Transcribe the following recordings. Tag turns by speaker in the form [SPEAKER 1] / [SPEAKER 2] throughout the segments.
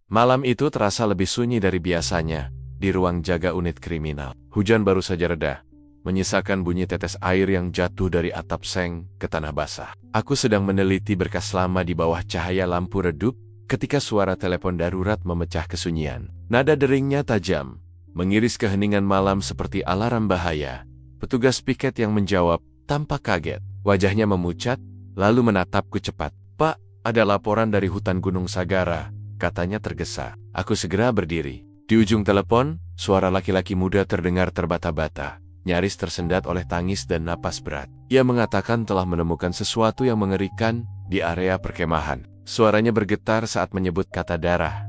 [SPEAKER 1] Malam itu terasa lebih sunyi dari biasanya di ruang jaga unit kriminal. Hujan baru saja reda, menyisakan bunyi tetes air yang jatuh dari atap seng ke tanah basah. Aku sedang meneliti berkas lama di bawah cahaya lampu redup ketika suara telepon darurat memecah kesunyian. Nada deringnya tajam, mengiris keheningan malam seperti alarm bahaya. Petugas piket yang menjawab tanpa kaget. Wajahnya memucat, lalu menatapku cepat. "Pak, ada laporan dari hutan Gunung Sagara," katanya tergesa. Aku segera berdiri. Di ujung telepon, suara laki-laki muda terdengar terbata-bata, nyaris tersendat oleh tangis dan napas berat. Ia mengatakan telah menemukan sesuatu yang mengerikan di area perkemahan. Suaranya bergetar saat menyebut kata darah.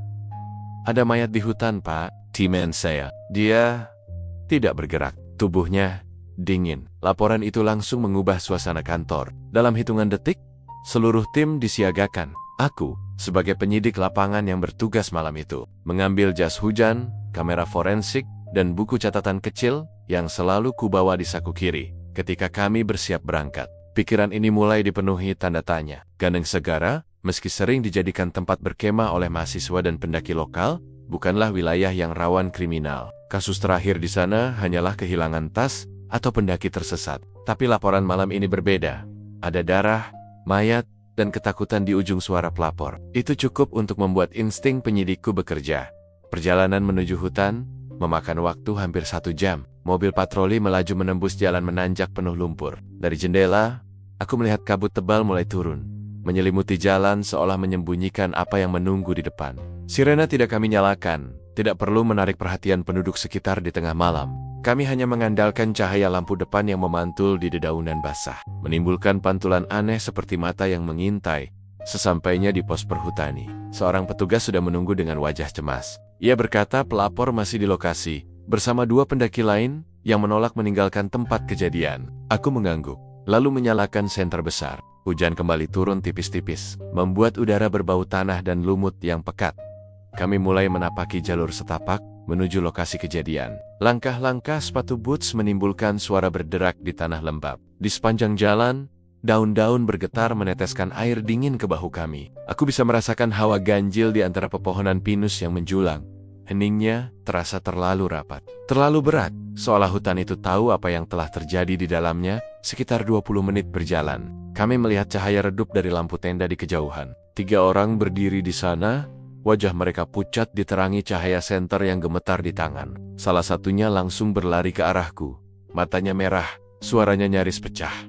[SPEAKER 1] "Ada mayat di hutan, Pak," Timen saya. Dia tidak bergerak. Tubuhnya dingin. Laporan itu langsung mengubah suasana kantor. Dalam hitungan detik, seluruh tim disiagakan. Aku, sebagai penyidik lapangan yang bertugas malam itu, mengambil jas hujan, kamera forensik, dan buku catatan kecil yang selalu kubawa di saku kiri. Ketika kami bersiap berangkat, pikiran ini mulai dipenuhi tanda tanya. Gandeng Segara, meski sering dijadikan tempat berkemah oleh mahasiswa dan pendaki lokal, bukanlah wilayah yang rawan kriminal. Kasus terakhir di sana hanyalah kehilangan tas atau pendaki tersesat. Tapi laporan malam ini berbeda. Ada darah, mayat, dan ketakutan di ujung suara pelapor. Itu cukup untuk membuat insting penyidikku bekerja. Perjalanan menuju hutan memakan waktu hampir 1 jam. Mobil patroli melaju menembus jalan menanjak penuh lumpur. Dari jendela, aku melihat kabut tebal mulai turun, menyelimuti jalan seolah menyembunyikan apa yang menunggu di depan. Sirena tidak kami nyalakan, tidak perlu menarik perhatian penduduk sekitar di tengah malam. Kami hanya mengandalkan cahaya lampu depan yang memantul di dedaunan basah, menimbulkan pantulan aneh seperti mata yang mengintai. Sesampainya di pos perhutani, seorang petugas sudah menunggu dengan wajah cemas. Ia berkata pelapor masih di lokasi, bersama 2 pendaki lain yang menolak meninggalkan tempat kejadian. Aku mengangguk, lalu menyalakan senter besar. Hujan kembali turun tipis-tipis, membuat udara berbau tanah dan lumut yang pekat. Kami mulai menapaki jalur setapak menuju lokasi kejadian. Langkah-langkah sepatu boots menimbulkan suara berderak di tanah lembab. Di sepanjang jalan, daun-daun bergetar meneteskan air dingin ke bahu kami. Aku bisa merasakan hawa ganjil di antara pepohonan pinus yang menjulang. Heningnya terasa terlalu rapat, terlalu berat, seolah hutan itu tahu apa yang telah terjadi di dalamnya. Sekitar 20 menit berjalan, kami melihat cahaya redup dari lampu tenda di kejauhan. 3 orang berdiri di sana. Wajah mereka pucat diterangi cahaya senter yang gemetar di tangan. Salah satunya langsung berlari ke arahku. Matanya merah, suaranya nyaris pecah.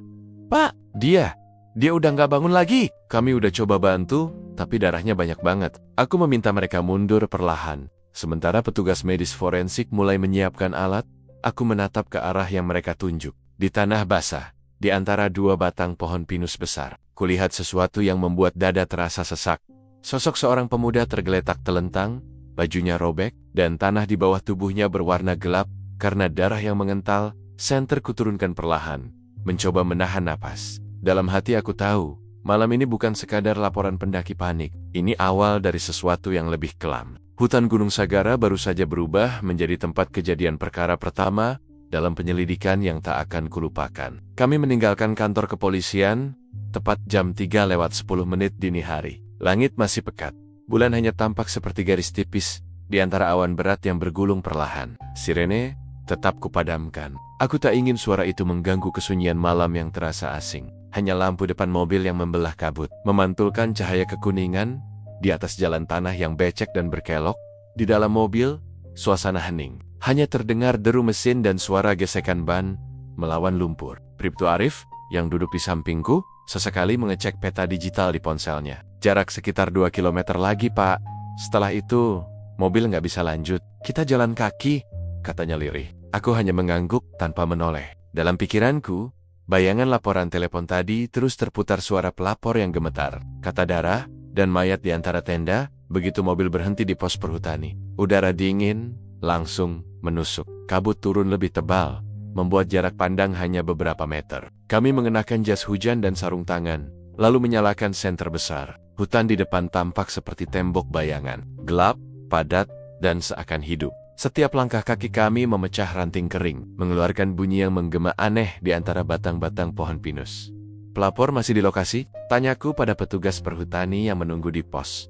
[SPEAKER 1] "Pak, dia udah nggak bangun lagi." Kami udah coba bantu, tapi darahnya banyak banget. Aku meminta mereka mundur perlahan. Sementara petugas medis forensik mulai menyiapkan alat, aku menatap ke arah yang mereka tunjuk. Di tanah basah, di antara 2 batang pohon pinus besar, kulihat sesuatu yang membuat dada terasa sesak. Sosok seorang pemuda tergeletak telentang, bajunya robek, dan tanah di bawah tubuhnya berwarna gelap karena darah yang mengental. Senter kuturunkan perlahan, mencoba menahan napas. Dalam hati aku tahu, malam ini bukan sekadar laporan pendaki panik. Ini awal dari sesuatu yang lebih kelam. Hutan Gunung Sagara baru saja berubah menjadi tempat kejadian perkara pertama dalam penyelidikan yang tak akan kulupakan. Kami meninggalkan kantor kepolisian tepat jam 3:10 dini hari. Langit masih pekat. Bulan hanya tampak seperti garis tipis di antara awan berat yang bergulung perlahan. Sirene tetap kupadamkan. Aku tak ingin suara itu mengganggu kesunyian malam yang terasa asing. Hanya lampu depan mobil yang membelah kabut, memantulkan cahaya kekuningan di atas jalan tanah yang becek dan berkelok. Di dalam mobil, suasana hening. Hanya terdengar deru mesin dan suara gesekan ban melawan lumpur. Bribtu Arif, yang duduk di sampingku, sesekali mengecek peta digital di ponselnya. "Jarak sekitar 2 kilometer lagi, Pak. Setelah itu, mobil nggak bisa lanjut. Kita jalan kaki," katanya lirih. Aku hanya mengangguk tanpa menoleh. Dalam pikiranku, bayangan laporan telepon tadi terus terputar suara pelapor yang gemetar. Kata darah dan mayat di antara tenda, begitu mobil berhenti di pos perhutani. Udara dingin langsung menusuk. Kabut turun lebih tebal, membuat jarak pandang hanya beberapa meter. Kami mengenakan jas hujan dan sarung tangan, lalu menyalakan senter besar. Hutan di depan tampak seperti tembok bayangan, gelap, padat, dan seakan hidup. Setiap langkah kaki kami memecah ranting kering, mengeluarkan bunyi yang menggema aneh di antara batang-batang pohon pinus. "Pelapor masih di lokasi?" tanyaku pada petugas perhutani yang menunggu di pos.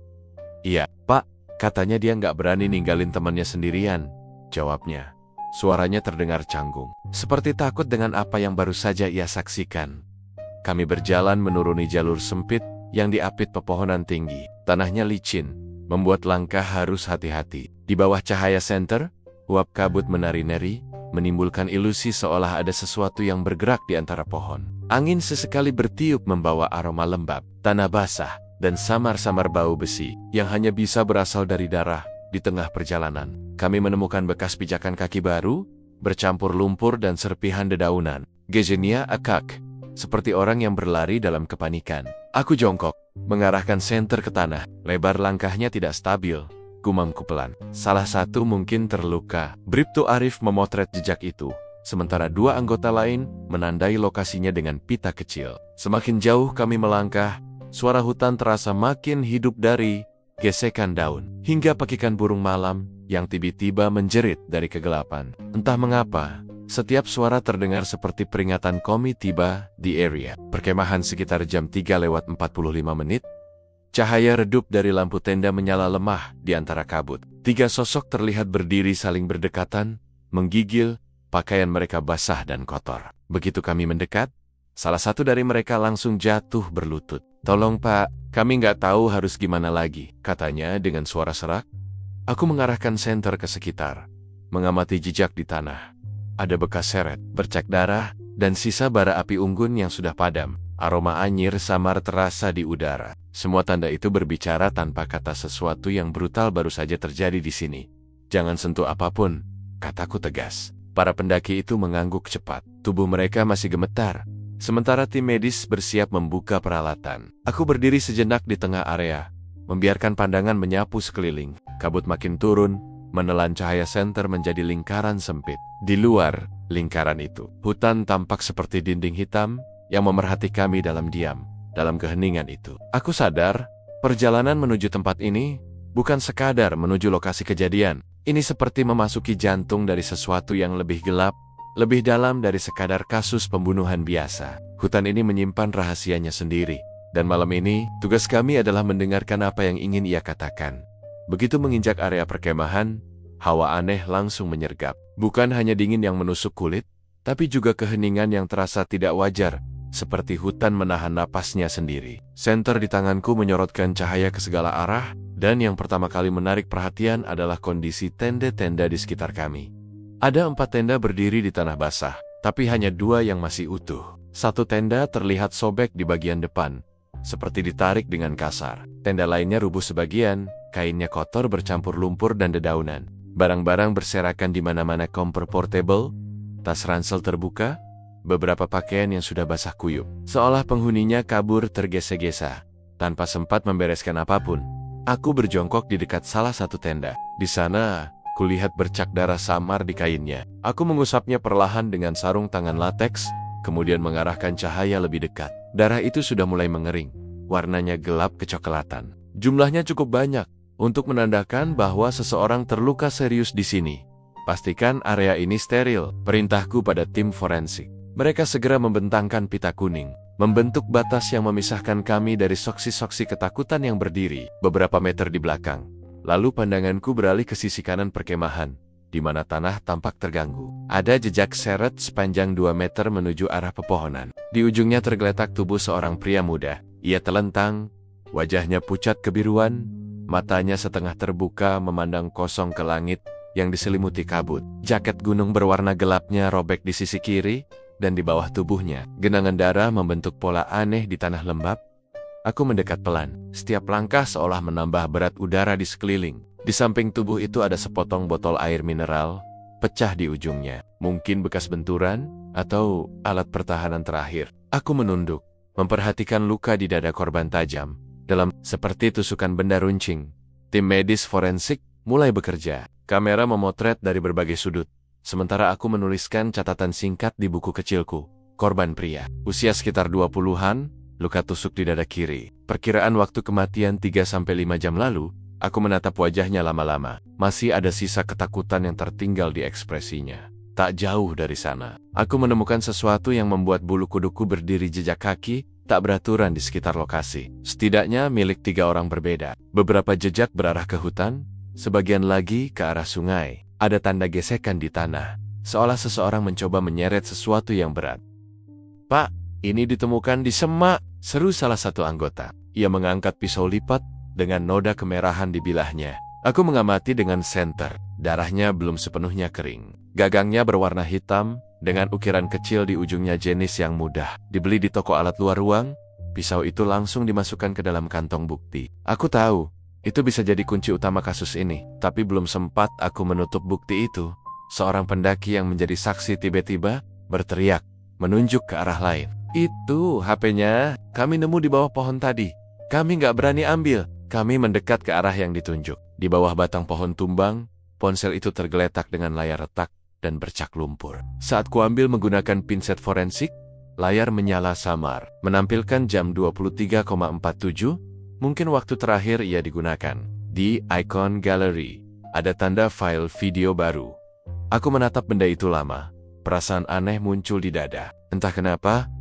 [SPEAKER 1] "Iya, Pak. Katanya dia nggak berani ninggalin temannya sendirian, jawabnya. Suaranya terdengar canggung, seperti takut dengan apa yang baru saja ia saksikan. Kami berjalan menuruni jalur sempit yang diapit pepohonan tinggi. Tanahnya licin, membuat langkah harus hati-hati. Di bawah cahaya senter, uap kabut menari-nari, menimbulkan ilusi seolah ada sesuatu yang bergerak di antara pohon. Angin sesekali bertiup membawa aroma lembab, tanah basah, dan samar-samar bau besi yang hanya bisa berasal dari darah. Di tengah perjalanan, kami menemukan bekas pijakan kaki baru, bercampur lumpur dan serpihan dedaunan. Gezenia akak, seperti orang yang berlari dalam kepanikan. Aku jongkok, mengarahkan senter ke tanah. Lebar langkahnya tidak stabil, gumamku pelan. Salah satu mungkin terluka. Bribtu Arif memotret jejak itu, sementara dua anggota lain menandai lokasinya dengan pita kecil. Semakin jauh kami melangkah, suara hutan terasa makin hidup dari gesekan daun, hingga pekikan burung malam yang tiba-tiba menjerit dari kegelapan. Entah mengapa, setiap suara terdengar seperti peringatan kami tiba di area perkemahan sekitar jam 3:45. Cahaya redup dari lampu tenda menyala lemah di antara kabut. 3 sosok terlihat berdiri saling berdekatan, menggigil, pakaian mereka basah dan kotor. Begitu kami mendekat, salah satu dari mereka langsung jatuh berlutut. "Tolong Pak, kami nggak tahu harus gimana lagi," katanya dengan suara serak. Aku mengarahkan senter ke sekitar, mengamati jejak di tanah. Ada bekas seret, bercak darah, dan sisa bara api unggun yang sudah padam. Aroma anyir samar terasa di udara. Semua tanda itu berbicara tanpa kata. Sesuatu yang brutal baru saja terjadi di sini. "Jangan sentuh apapun," kataku tegas. Para pendaki itu mengangguk cepat. Tubuh mereka masih gemetar, sementara tim medis bersiap membuka peralatan. Aku berdiri sejenak di tengah area, membiarkan pandangan menyapu sekeliling. Kabut makin turun, menelan cahaya senter menjadi lingkaran sempit. Di luar lingkaran itu, hutan tampak seperti dinding hitam yang memerhati kami dalam diam. Dalam keheningan itu, aku sadar perjalanan menuju tempat ini bukan sekadar menuju lokasi kejadian. Ini seperti memasuki jantung dari sesuatu yang lebih gelap, lebih dalam dari sekadar kasus pembunuhan biasa. Hutan ini menyimpan rahasianya sendiri, dan malam ini tugas kami adalah mendengarkan apa yang ingin ia katakan. Begitu menginjak area perkemahan, hawa aneh langsung menyergap. Bukan hanya dingin yang menusuk kulit, tapi juga keheningan yang terasa tidak wajar, seperti hutan menahan napasnya sendiri. Senter di tanganku menyorotkan cahaya ke segala arah, dan yang pertama kali menarik perhatian adalah kondisi tenda-tenda di sekitar kami. Ada 4 tenda berdiri di tanah basah, tapi hanya 2 yang masih utuh. Satu tenda terlihat sobek di bagian depan, seperti ditarik dengan kasar. Tenda lainnya rubuh sebagian, kainnya kotor bercampur lumpur dan dedaunan. Barang-barang berserakan di mana-mana. Kompor portable, tas ransel terbuka, beberapa pakaian yang sudah basah kuyup. Seolah penghuninya kabur tergesa-gesa, tanpa sempat membereskan apapun. Aku berjongkok di dekat salah satu tenda. Di sana, kulihat bercak darah samar di kainnya. Aku mengusapnya perlahan dengan sarung tangan lateks, kemudian mengarahkan cahaya lebih dekat. Darah itu sudah mulai mengering, warnanya gelap kecoklatan. Jumlahnya cukup banyak untuk menandakan bahwa seseorang terluka serius di sini. Pastikan area ini steril, perintahku pada tim forensik. Mereka segera membentangkan pita kuning, membentuk batas yang memisahkan kami dari soksi-soksi ketakutan yang berdiri beberapa meter di belakang. Lalu pandanganku beralih ke sisi kanan perkemahan, di mana tanah tampak terganggu. Ada jejak seret sepanjang 2 meter menuju arah pepohonan. Di ujungnya tergeletak tubuh seorang pria muda. Ia telentang, wajahnya pucat kebiruan, matanya setengah terbuka memandang kosong ke langit yang diselimuti kabut. Jaket gunung berwarna gelapnya robek di sisi kiri, dan di bawah tubuhnya, genangan darah membentuk pola aneh di tanah lembab. Aku mendekat pelan. Setiap langkah seolah menambah berat udara di sekeliling. Di samping tubuh itu ada sepotong botol air mineral, pecah di ujungnya. Mungkin bekas benturan, atau alat pertahanan terakhir. Aku menunduk, memperhatikan luka di dada korban tajam, dalam seperti tusukan benda runcing. Tim medis forensik mulai bekerja. Kamera memotret dari berbagai sudut, sementara aku menuliskan catatan singkat di buku kecilku. Korban pria, usia sekitar 20-an, luka tusuk di dada kiri. Perkiraan waktu kematian 3-5 jam lalu. Aku menatap wajahnya lama-lama. Masih ada sisa ketakutan yang tertinggal di ekspresinya. Tak jauh dari sana, aku menemukan sesuatu yang membuat bulu kuduku berdiri. Jejak kaki tak beraturan di sekitar lokasi. Setidaknya milik 3 orang berbeda. Beberapa jejak berarah ke hutan, sebagian lagi ke arah sungai. Ada tanda gesekan di tanah, seolah seseorang mencoba menyeret sesuatu yang berat. "Pak, ini ditemukan di semak," seru salah satu anggota. Ia mengangkat pisau lipat dengan noda kemerahan di bilahnya. Aku mengamati dengan senter. Darahnya belum sepenuhnya kering. Gagangnya berwarna hitam, dengan ukiran kecil di ujungnya jenis yang mudah dibeli di toko alat luar ruang. Pisau itu langsung dimasukkan ke dalam kantong bukti. Aku tahu, itu bisa jadi kunci utama kasus ini. Tapi belum sempat aku menutup bukti itu, seorang pendaki yang menjadi saksi tiba-tiba berteriak, menunjuk ke arah lain. "Itu HP-nya, kami nemu di bawah pohon tadi. Kami nggak berani ambil." Kami mendekat ke arah yang ditunjuk. Di bawah batang pohon tumbang, ponsel itu tergeletak dengan layar retak dan bercak lumpur. Saat kuambil menggunakan pinset forensik, layar menyala samar, menampilkan jam 23,47, mungkin waktu terakhir ia digunakan. Di icon gallery, ada tanda file video baru. Aku menatap benda itu lama, perasaan aneh muncul di dada. Entah kenapa,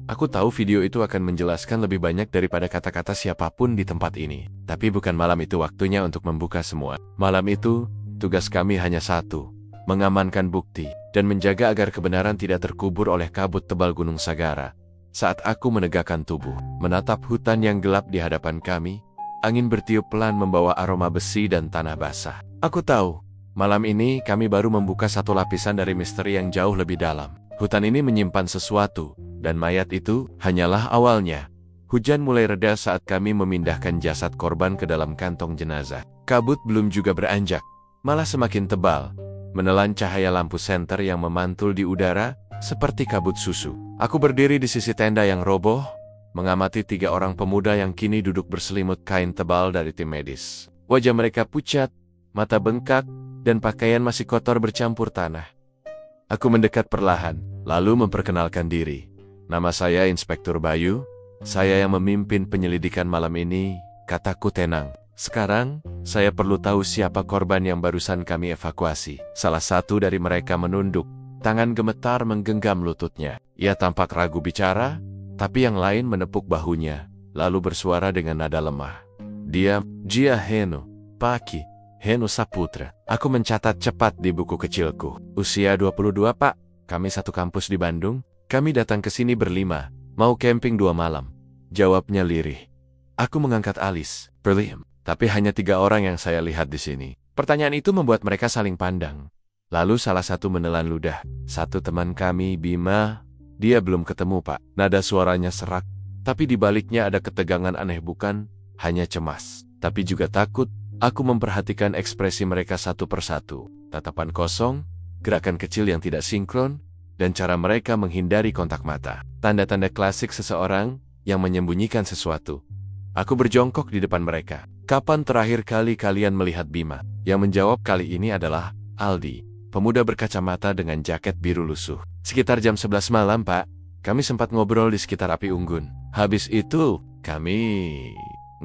[SPEAKER 1] aku tahu video itu akan menjelaskan lebih banyak daripada kata-kata siapapun di tempat ini. Tapi bukan malam itu waktunya untuk membuka semua. Malam itu, tugas kami hanya satu, mengamankan bukti, dan menjaga agar kebenaran tidak terkubur oleh kabut tebal Gunung Sagara. Saat aku menegakkan tubuh, menatap hutan yang gelap di hadapan kami, angin bertiup pelan membawa aroma besi dan tanah basah. Aku tahu, malam ini kami baru membuka satu lapisan dari misteri yang jauh lebih dalam. Hutan ini menyimpan sesuatu, dan mayat itu hanyalah awalnya. Hujan mulai reda saat kami memindahkan jasad korban ke dalam kantong jenazah. Kabut belum juga beranjak, malah semakin tebal, menelan cahaya lampu senter yang memantul di udara seperti kabut susu. Aku berdiri di sisi tenda yang roboh, mengamati 3 orang pemuda yang kini duduk berselimut kain tebal dari tim medis. Wajah mereka pucat, mata bengkak, dan pakaian masih kotor bercampur tanah. Aku mendekat perlahan, lalu memperkenalkan diri. "Nama saya Inspektur Bayu, saya yang memimpin penyelidikan malam ini," kataku tenang. "Sekarang, saya perlu tahu siapa korban yang barusan kami evakuasi." Salah satu dari mereka menunduk, tangan gemetar menggenggam lututnya. Ia tampak ragu bicara, tapi yang lain menepuk bahunya, lalu bersuara dengan nada lemah. "Dia, Jia Heno, Paki, Heno Saputra." Aku mencatat cepat di buku kecilku. "Usia 22, Pak. Kami satu kampus di Bandung. Kami datang ke sini berlima, mau camping 2 malam." Jawabnya lirih. Aku mengangkat alis. "Berlima, tapi hanya 3 orang yang saya lihat di sini." Pertanyaan itu membuat mereka saling pandang. Lalu salah satu menelan ludah. "Satu teman kami, Bima, dia belum ketemu, Pak." Nada suaranya serak, tapi di baliknya ada ketegangan aneh, bukan hanya cemas, tapi juga takut. Aku memperhatikan ekspresi mereka satu persatu. Tatapan kosong, gerakan kecil yang tidak sinkron, dan cara mereka menghindari kontak mata. Tanda-tanda klasik seseorang yang menyembunyikan sesuatu. Aku berjongkok di depan mereka. "Kapan terakhir kali kalian melihat Bima?" Yang menjawab kali ini adalah Aldi, pemuda berkacamata dengan jaket biru lusuh. "Sekitar jam 11 malam, Pak. Kami sempat ngobrol di sekitar api unggun. Habis itu, kami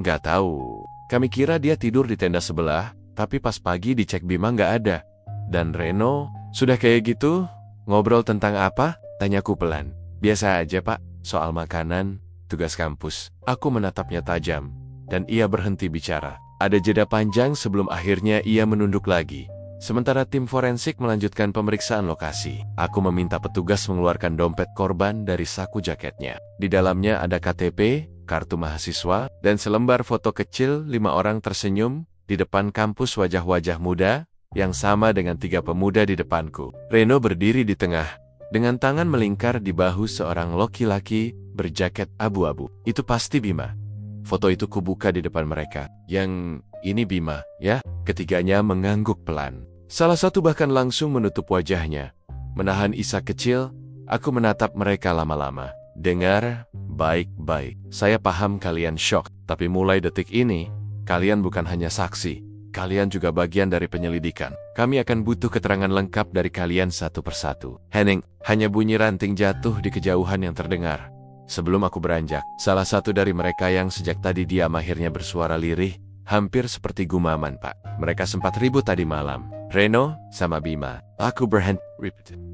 [SPEAKER 1] nggak tahu. Kami kira dia tidur di tenda sebelah, tapi pas pagi dicek Bima nggak ada. Dan Reno, sudah kayak gitu, ngobrol tentang apa?" Tanyaku pelan. "Biasa aja, Pak, soal makanan, tugas kampus." Aku menatapnya tajam, dan ia berhenti bicara. Ada jeda panjang sebelum akhirnya ia menunduk lagi. Sementara tim forensik melanjutkan pemeriksaan lokasi, aku meminta petugas mengeluarkan dompet korban dari saku jaketnya. Di dalamnya ada KTP, kartu mahasiswa, dan selembar foto kecil 5 orang tersenyum di depan kampus, wajah-wajah muda yang sama dengan 3 pemuda di depanku. Reno berdiri di tengah, dengan tangan melingkar di bahu seorang laki-laki berjaket abu-abu. "Itu pasti Bima." Foto itu kubuka di depan mereka. "Yang ini Bima, ya?" Ketiganya mengangguk pelan. Salah satu bahkan langsung menutup wajahnya. Menahan isak kecil, aku menatap mereka lama-lama. "Dengar baik-baik. Saya paham kalian syok, tapi mulai detik ini, kalian bukan hanya saksi. Kalian juga bagian dari penyelidikan. Kami akan butuh keterangan lengkap dari kalian satu persatu." "Henning," hanya bunyi ranting jatuh di kejauhan yang terdengar. Sebelum aku beranjak, salah satu dari mereka yang sejak tadi diam akhirnya bersuara lirih, hampir seperti gumaman, "Pak, mereka sempat ribut tadi malam. Reno sama Bima." Aku berhenti.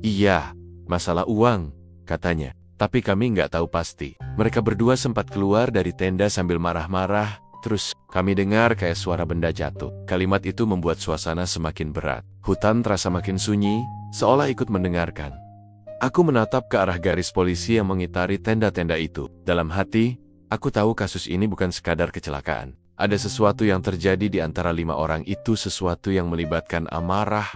[SPEAKER 1] "Iya, masalah uang," katanya. "Tapi kami nggak tahu pasti. Mereka berdua sempat keluar dari tenda sambil marah-marah, Terus, kami dengar kayak suara benda jatuh. Kalimat itu membuat suasana semakin berat. Hutan terasa makin sunyi, seolah ikut mendengarkan. Aku menatap ke arah garis polisi yang mengitari tenda-tenda itu. Dalam hati, aku tahu kasus ini bukan sekadar kecelakaan. Ada sesuatu yang terjadi di antara 5 orang itu, sesuatu yang melibatkan amarah,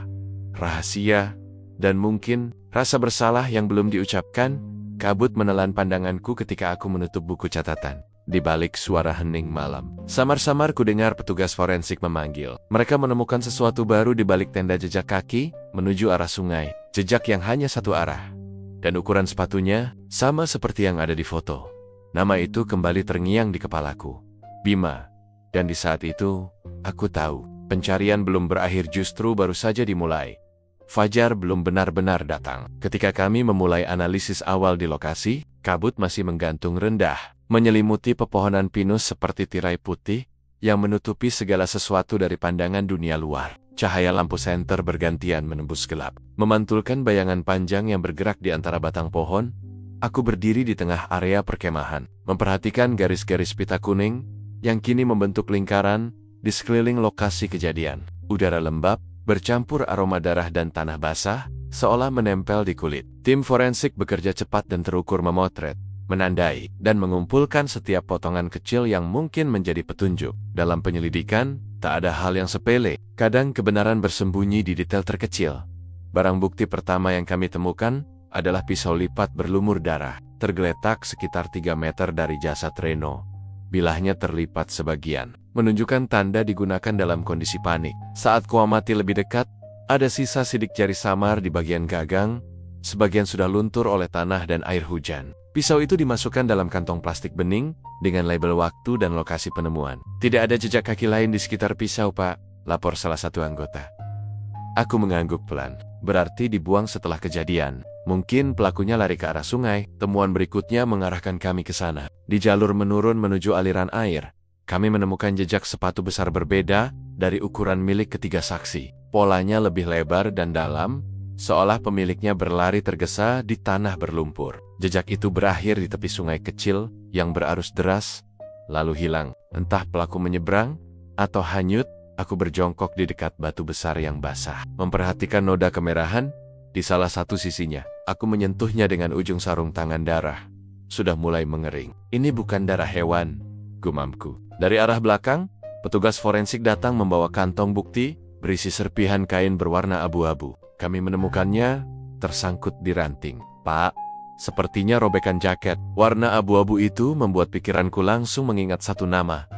[SPEAKER 1] rahasia, dan mungkin rasa bersalah yang belum diucapkan. Kabut menelan pandanganku ketika aku menutup buku catatan. Di balik suara hening malam, samar-samar ku dengar petugas forensik memanggil. Mereka menemukan sesuatu baru di balik tenda, jejak kaki menuju arah sungai. Jejak yang hanya satu arah. Dan ukuran sepatunya sama seperti yang ada di foto. Nama itu kembali terngiang di kepalaku. Bima. Dan di saat itu, aku tahu, pencarian belum berakhir, justru baru saja dimulai. Fajar belum benar-benar datang. Ketika kami memulai analisis awal di lokasi, kabut masih menggantung rendah, menyelimuti pepohonan pinus seperti tirai putih yang menutupi segala sesuatu dari pandangan dunia luar. Cahaya lampu senter bergantian menembus gelap, memantulkan bayangan panjang yang bergerak di antara batang pohon. Aku berdiri di tengah area perkemahan, memperhatikan garis-garis pita kuning yang kini membentuk lingkaran di sekeliling lokasi kejadian. Udara lembab, bercampur aroma darah dan tanah basah, seolah menempel di kulit. Tim forensik bekerja cepat dan terukur, memotret, menandai, dan mengumpulkan setiap potongan kecil yang mungkin menjadi petunjuk. Dalam penyelidikan, tak ada hal yang sepele. Kadang kebenaran bersembunyi di detail terkecil. Barang bukti pertama yang kami temukan adalah pisau lipat berlumur darah, tergeletak sekitar 3 meter dari jasad Reno. Bilahnya terlipat sebagian, menunjukkan tanda digunakan dalam kondisi panik. Saat kuamati lebih dekat, ada sisa sidik jari samar di bagian gagang, sebagian sudah luntur oleh tanah dan air hujan. Pisau itu dimasukkan dalam kantong plastik bening dengan label waktu dan lokasi penemuan. Tidak ada jejak kaki lain di sekitar pisau, Pak, lapor salah satu anggota. Aku mengangguk pelan. Berarti dibuang setelah kejadian. Mungkin pelakunya lari ke arah sungai. Temuan berikutnya mengarahkan kami ke sana. Di jalur menurun menuju aliran air, kami menemukan jejak sepatu besar berbeda dari ukuran milik ketiga saksi. Polanya lebih lebar dan dalam, seolah pemiliknya berlari tergesa di tanah berlumpur. Jejak itu berakhir di tepi sungai kecil yang berarus deras, lalu hilang. Entah pelaku menyeberang atau hanyut. Aku berjongkok di dekat batu besar yang basah, memperhatikan noda kemerahan di salah satu sisinya. Aku menyentuhnya dengan ujung sarung tangan. Darah sudah mulai mengering. Ini bukan darah hewan, gumamku. Dari arah belakang, petugas forensik datang membawa kantong bukti berisi serpihan kain berwarna abu-abu. Kami menemukannya tersangkut di ranting. Pak, sepertinya robekan jaket. Warna abu-abu itu membuat pikiranku langsung mengingat satu nama.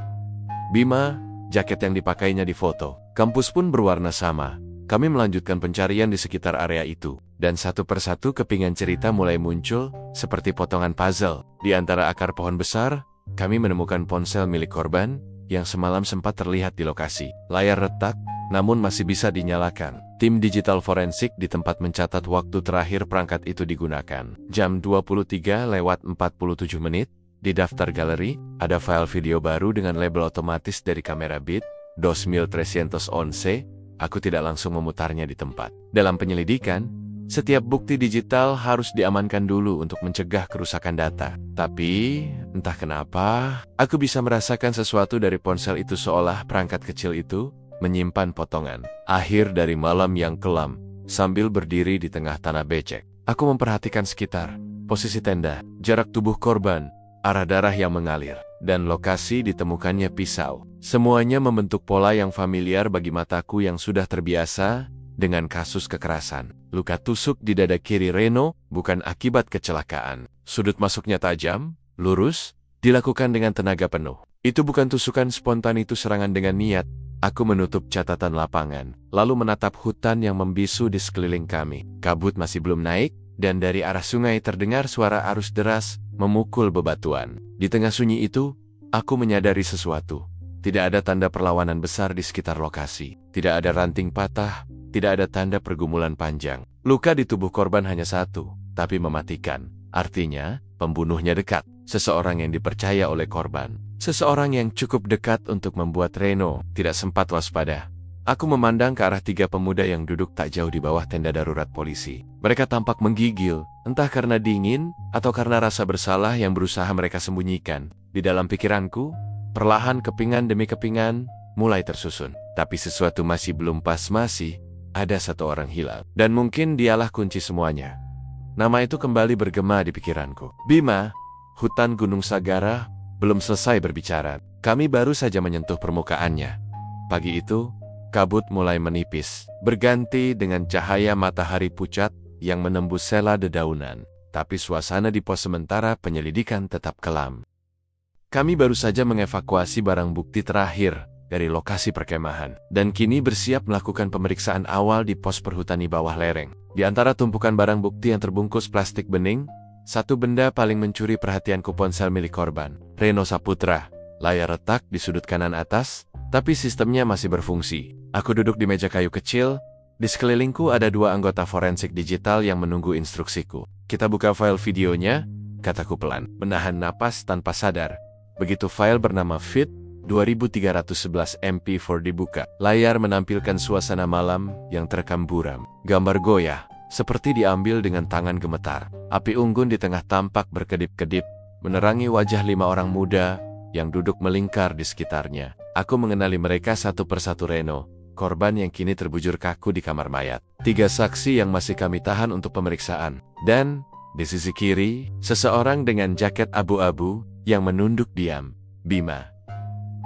[SPEAKER 1] Bima. Jaket yang dipakainya di foto. Kampus pun berwarna sama. Kami melanjutkan pencarian di sekitar area itu. Dan satu persatu kepingan cerita mulai muncul, seperti potongan puzzle. Di antara akar pohon besar, kami menemukan ponsel milik korban, yang semalam sempat terlihat di lokasi. Layar retak, namun masih bisa dinyalakan. Tim digital forensik di tempat mencatat waktu terakhir perangkat itu digunakan. Jam 23:47. Di daftar galeri, ada file video baru dengan label otomatis dari kamera bit, 2311. Aku tidak langsung memutarnya di tempat. Dalam penyelidikan, setiap bukti digital harus diamankan dulu untuk mencegah kerusakan data. Tapi, entah kenapa, aku bisa merasakan sesuatu dari ponsel itu, seolah perangkat kecil itu menyimpan potongan akhir dari malam yang kelam. Sambil berdiri di tengah tanah becek, aku memperhatikan sekitar, posisi tenda, jarak tubuh korban, arah darah yang mengalir, dan lokasi ditemukannya pisau. Semuanya membentuk pola yang familiar bagi mataku yang sudah terbiasa dengan kasus kekerasan. Luka tusuk di dada kiri Reno bukan akibat kecelakaan. Sudut masuknya tajam, lurus, dilakukan dengan tenaga penuh. Itu bukan tusukan spontan, itu serangan dengan niat. Aku menutup catatan lapangan, lalu menatap hutan yang membisu di sekeliling kami. Kabut masih belum naik, dan dari arah sungai terdengar suara arus deras memukul bebatuan. Di tengah sunyi itu, aku menyadari sesuatu. Tidak ada tanda perlawanan besar di sekitar lokasi. Tidak ada ranting patah, tidak ada tanda pergumulan panjang. Luka di tubuh korban hanya satu, tapi mematikan. Artinya, pembunuhnya dekat. Seseorang yang dipercaya oleh korban. Seseorang yang cukup dekat untuk membuat Reno tidak sempat waspada. Aku memandang ke arah 3 pemuda yang duduk tak jauh di bawah tenda darurat polisi. Mereka tampak menggigil, entah karena dingin atau karena rasa bersalah yang berusaha mereka sembunyikan. Di dalam pikiranku, Perlahan kepingan demi kepingan mulai tersusun. Tapi sesuatu masih belum pas, masih ada satu orang hilang. Dan mungkin dialah kunci semuanya. Nama itu kembali bergema di pikiranku. Bima, hutan Gunung Sagara, belum selesai berbicara. Kami baru saja menyentuh permukaannya. Pagi itu, kabut mulai menipis, berganti dengan cahaya matahari pucat yang menembus sela dedaunan. Tapi suasana di pos sementara penyelidikan tetap kelam. Kami baru saja mengevakuasi barang bukti terakhir dari lokasi perkemahan, dan kini bersiap melakukan pemeriksaan awal di pos perhutani bawah lereng. Di antara tumpukan barang bukti yang terbungkus plastik bening, satu benda paling mencuri perhatianku, ponsel milik korban, Reno Saputra. Layar retak di sudut kanan atas, tapi sistemnya masih berfungsi. Aku duduk di meja kayu kecil. Di sekelilingku ada dua anggota forensik digital yang menunggu instruksiku. Kita buka file videonya, kataku pelan, menahan napas tanpa sadar. Begitu file bernama Fit 2311 MP4 dibuka, layar menampilkan suasana malam yang terekam buram. Gambar goyah, seperti diambil dengan tangan gemetar. Api unggun di tengah tampak berkedip-kedip, menerangi wajah 5 orang muda yang duduk melingkar di sekitarnya. Aku mengenali mereka satu persatu. Reno, korban yang kini terbujur kaku di kamar mayat. 3 saksi yang masih kami tahan untuk pemeriksaan. Dan, di sisi kiri, seseorang dengan jaket abu-abu yang menunduk diam. Bima.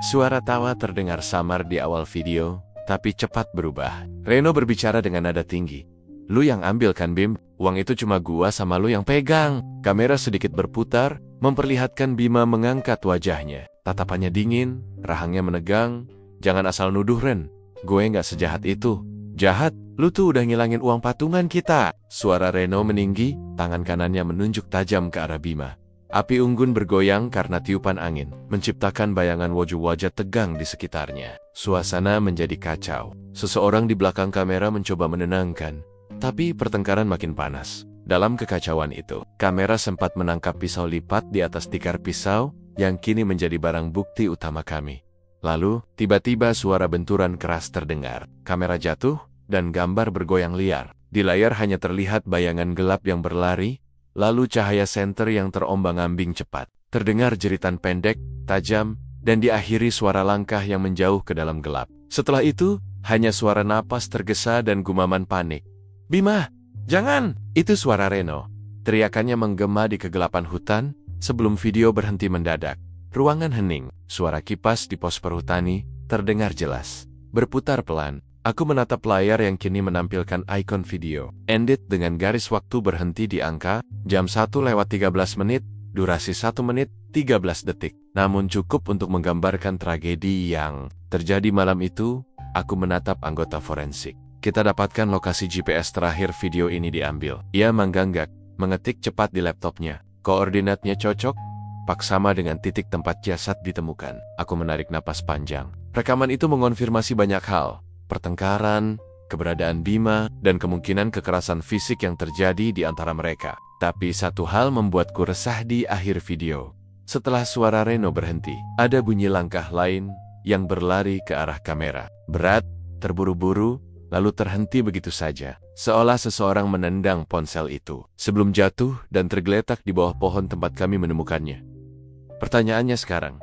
[SPEAKER 1] Suara tawa terdengar samar di awal video, tapi cepat berubah. Reno berbicara dengan nada tinggi. Lu yang ambil kan, Bim? Uang itu cuma gua sama lu yang pegang. Kamera sedikit berputar, memperlihatkan Bima mengangkat wajahnya. Tatapannya dingin, rahangnya menegang. Jangan asal nuduh, Ren. Gue nggak sejahat itu. Jahat? Lu tuh udah ngilangin uang patungan kita. Suara Reno meninggi, tangan kanannya menunjuk tajam ke arah Bima. Api unggun bergoyang karena tiupan angin, menciptakan bayangan wajah-wajah tegang di sekitarnya. Suasana menjadi kacau. Seseorang di belakang kamera mencoba menenangkan, tapi pertengkaran makin panas. Dalam kekacauan itu, kamera sempat menangkap pisau lipat di atas tikar pisau yang kini menjadi barang bukti utama kami. Lalu, tiba-tiba suara benturan keras terdengar. Kamera jatuh, dan gambar bergoyang liar. Di layar hanya terlihat bayangan gelap yang berlari, lalu cahaya senter yang terombang-ambing cepat. Terdengar jeritan pendek, tajam, dan diakhiri suara langkah yang menjauh ke dalam gelap. Setelah itu, hanya suara napas tergesa dan gumaman panik. Bima, jangan! Itu suara Reno. Teriakannya menggema di kegelapan hutan sebelum video berhenti mendadak. Ruangan hening, suara kipas di pos perhutani terdengar jelas. Berputar pelan. Aku menatap layar yang kini menampilkan ikon video. Ended dengan garis waktu berhenti di angka jam 1:13 menit, durasi 1 menit 13 detik. Namun cukup untuk menggambarkan tragedi yang terjadi malam itu. Aku menatap anggota forensik. Kita dapatkan lokasi GPS terakhir video ini diambil. Ia mengganggak, mengetik cepat di laptopnya. Koordinatnya cocok, pak sama dengan titik tempat jasad ditemukan. Aku menarik napas panjang. Rekaman itu mengonfirmasi banyak hal. Pertengkaran, keberadaan Bima, dan kemungkinan kekerasan fisik yang terjadi di antara mereka. Tapi satu hal membuatku resah di akhir video. Setelah suara Reno berhenti, ada bunyi langkah lain yang berlari ke arah kamera. Berat, terburu-buru, lalu terhenti begitu saja. Seolah seseorang menendang ponsel itu sebelum jatuh dan tergeletak di bawah pohon tempat kami menemukannya. Pertanyaannya sekarang,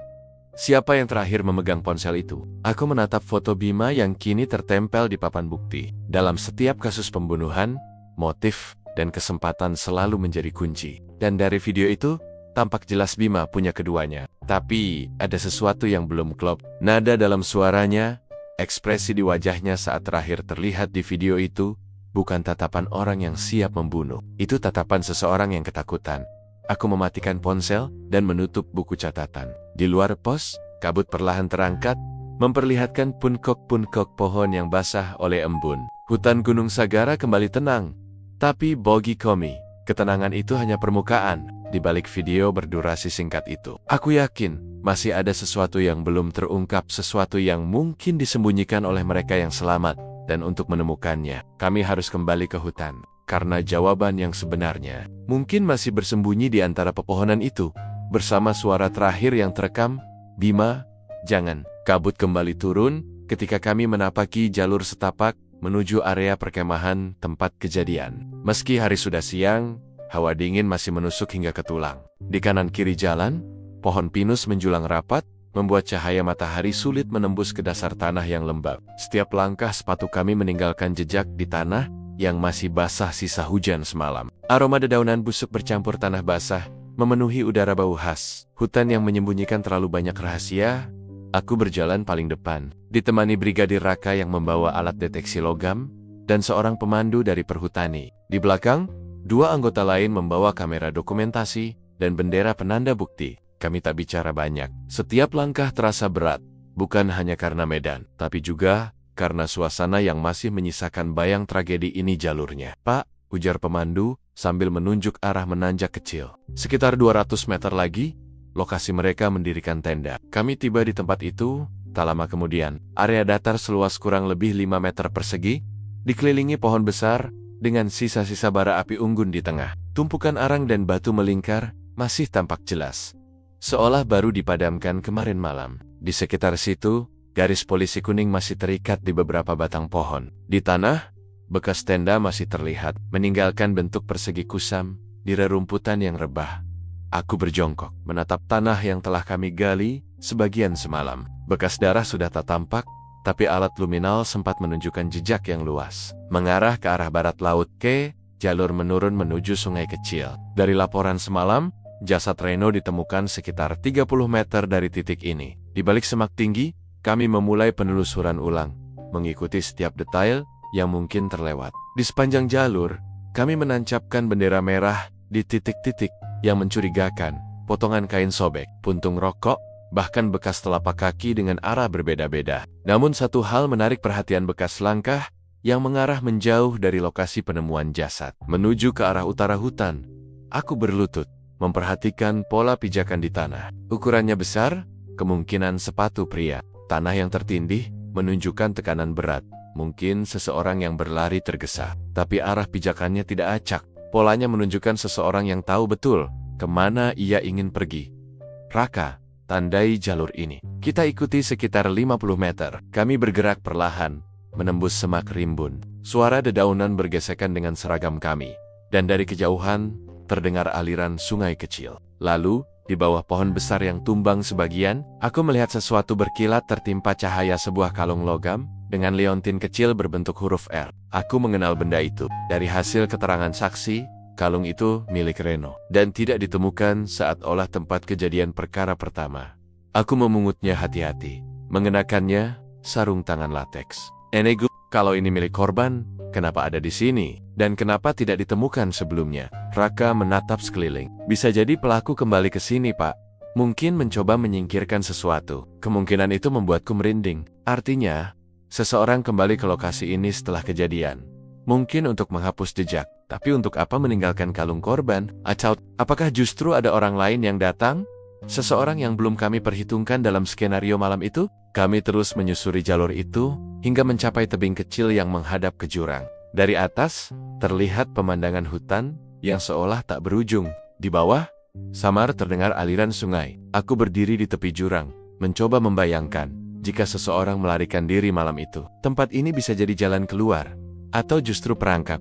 [SPEAKER 1] siapa yang terakhir memegang ponsel itu? Aku menatap foto Bima yang kini tertempel di papan bukti. Dalam setiap kasus pembunuhan, motif dan kesempatan selalu menjadi kunci. Dan dari video itu, tampak jelas Bima punya keduanya. Tapi, ada sesuatu yang belum klop. Nada dalam suaranya, ekspresi di wajahnya saat terakhir terlihat di video itu, bukan tatapan orang yang siap membunuh. Itu tatapan seseorang yang ketakutan. Aku mematikan ponsel dan menutup buku catatan. Di luar pos, kabut perlahan terangkat, memperlihatkan puncak-puncak pohon yang basah oleh embun. Hutan Gunung Sagara kembali tenang. Tapi bagi kami, ketenangan itu hanya permukaan. Di balik video berdurasi singkat itu, aku yakin masih ada sesuatu yang belum terungkap, sesuatu yang mungkin disembunyikan oleh mereka yang selamat. Dan untuk menemukannya, kami harus kembali ke hutan. Karena jawaban yang sebenarnya mungkin masih bersembunyi di antara pepohonan itu. Bersama suara terakhir yang terekam, Bima, jangan. Kabut kembali turun ketika kami menapaki jalur setapak menuju area perkemahan tempat kejadian. Meski hari sudah siang, hawa dingin masih menusuk hingga ke tulang. Di kanan kiri jalan, pohon pinus menjulang rapat, membuat cahaya matahari sulit menembus ke dasar tanah yang lembab. Setiap langkah sepatu kami meninggalkan jejak di tanah yang masih basah sisa hujan semalam. Aroma dedaunan busuk bercampur tanah basah memenuhi udara bau khas. Hutan yang menyembunyikan terlalu banyak rahasia. Aku berjalan paling depan, ditemani Brigadir Raka yang membawa alat deteksi logam dan seorang pemandu dari perhutani. Di belakang, dua anggota lain membawa kamera dokumentasi dan bendera penanda bukti. Kami tak bicara banyak. Setiap langkah terasa berat, bukan hanya karena medan, tapi juga karena suasana yang masih menyisakan bayang tragedi ini jalurnya. "Pak," ujar pemandu sambil menunjuk arah menanjak kecil. Sekitar 200 meter lagi, lokasi mereka mendirikan tenda. Kami tiba di tempat itu, tak lama kemudian. Area datar seluas kurang lebih 5 meter persegi, dikelilingi pohon besar, dengan sisa-sisa bara api unggun di tengah. Tumpukan arang dan batu melingkar, masih tampak jelas, seolah baru dipadamkan kemarin malam. Di sekitar situ, garis polisi kuning masih terikat di beberapa batang pohon. Di tanah, bekas tenda masih terlihat, meninggalkan bentuk persegi kusam di rerumputan yang rebah. Aku berjongkok, menatap tanah yang telah kami gali sebagian semalam. Bekas darah sudah tak tampak, tapi alat luminal sempat menunjukkan jejak yang luas, mengarah ke arah barat laut ke jalur menurun menuju sungai kecil. Dari laporan semalam, jasad Reno ditemukan sekitar 30 meter dari titik ini. Di balik semak tinggi, kami memulai penelusuran ulang, mengikuti setiap detail yang mungkin terlewat. Di sepanjang jalur, kami menancapkan bendera merah di titik-titik yang mencurigakan, potongan kain sobek, puntung rokok, bahkan bekas telapak kaki dengan arah berbeda-beda. Namun satu hal menarik perhatian: bekas langkah yang mengarah menjauh dari lokasi penemuan jasad, menuju ke arah utara hutan. Aku berlutut, memperhatikan pola pijakan di tanah. Ukurannya besar, kemungkinan sepatu pria. Tanah yang tertindih menunjukkan tekanan berat, mungkin seseorang yang berlari tergesa. Tapi arah pijakannya tidak acak. Polanya menunjukkan seseorang yang tahu betul kemana ia ingin pergi. "Raka, tandai jalur ini." Kita ikuti sekitar 50 meter. Kami bergerak perlahan, menembus semak rimbun. Suara dedaunan bergesekan dengan seragam kami. Dan dari kejauhan, terdengar aliran sungai kecil. Lalu, di bawah pohon besar yang tumbang sebagian, aku melihat sesuatu berkilat tertimpa cahaya sebuah kalung logam dengan liontin kecil berbentuk huruf R. Aku mengenal benda itu. Dari hasil keterangan saksi, kalung itu milik Reno dan tidak ditemukan saat olah tempat kejadian perkara pertama. Aku memungutnya hati-hati, mengenakannya sarung tangan lateks. "Enego, kalau ini milik korban, kenapa ada di sini? Dan kenapa tidak ditemukan sebelumnya?" Raka menatap sekeliling. "Bisa jadi pelaku kembali ke sini, Pak. Mungkin mencoba menyingkirkan sesuatu. Kemungkinan itu membuatku merinding. Artinya, seseorang kembali ke lokasi ini setelah kejadian. Mungkin untuk menghapus jejak. Tapi untuk apa meninggalkan kalung korban? Atau apakah justru ada orang lain yang datang? Seseorang yang belum kami perhitungkan dalam skenario malam itu?" Kami terus menyusuri jalur itu hingga mencapai tebing kecil yang menghadap ke jurang. Dari atas, terlihat pemandangan hutan yang seolah tak berujung. Di bawah, samar terdengar aliran sungai. Aku berdiri di tepi jurang, mencoba membayangkan jika seseorang melarikan diri malam itu. Tempat ini bisa jadi jalan keluar, atau justru perangkap.